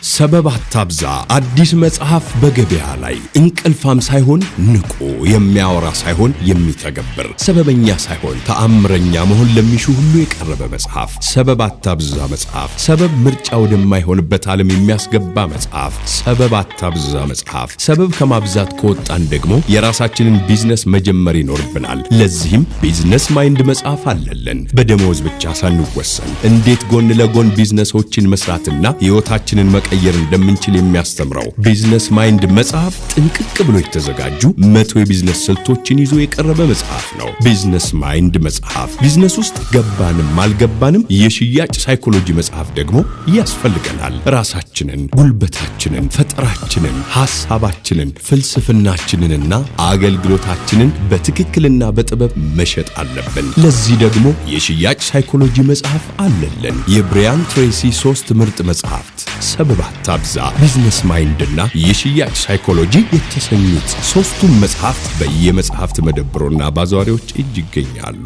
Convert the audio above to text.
ሰበብ አታብዛ አዲስ መጽሐፍ በገበያ ላይ እንቅልፋም ሳይሆን ንቁ የሚያወራ ሳይሆን የሚተገብር ሰበበኛ ሳይሆን ተአምረኛ መሆን ለሚሹ ሁሉ የቀረበ መጽሐፍ ሰበብ አታብዛ መጽሐፍ ሰበብ ምርጫ ወደማይሆንበት ዓለም የሚያስገባ መጽሐፍ ሰበብ አታብዛ መጽሐፍ ሰበብ ከማብዛት ከወጣን ደግሞ የራሳችንን ቢዝነስ መጀመር ይኖርብናል ለዚህም ቢዝነስ ማይንድ መጽሐፍ አለልን በደሞዝ ብቻ ሳንወሰን እንዴት ጎን ለጎን ቢዝነሶችን መስራትና ህይወታችንን መቀየር እንደምንችል የሚያስተምረው ቢዝነስ ማይንድ መጽሐፍ ጥንቅቅ ብሎ የተዘጋጁ 100 የቢዝነስ ስልቶችን ይዞ የቀረበ መጽሐፍ ነው ቢዝነስ ማይንድ መጽሐፍ ቢዝነስ ውስጥ ገባንም አልገባንም የሽያጭ ሳይኮሎጂ መጽሐፍ ደግሞ ያስፈልገናል ራሳችንን ጉልበታችንን ፈጠራችንን ሐሳባችንን ፍልስፍናችንንና አገልግሎታችንን በትክክልና በጥበብ መሸጥ አለብን ለዚህ ደግሞ የሽያጭ ሳይኮሎጂ መጽሐፍ አለልን የብሪያን ትሬሲ 3 ምርጥ መጽሐፍት ሰበብ አታብዛ ቢዝነስ ማይንድና የሽያጭ ሳይኮሎጂ የተሰኙት 3ቱም መጽሐፍት በየመጽሐፍት መደብሮና ባዛሪዎች እጅ ይገኛሉ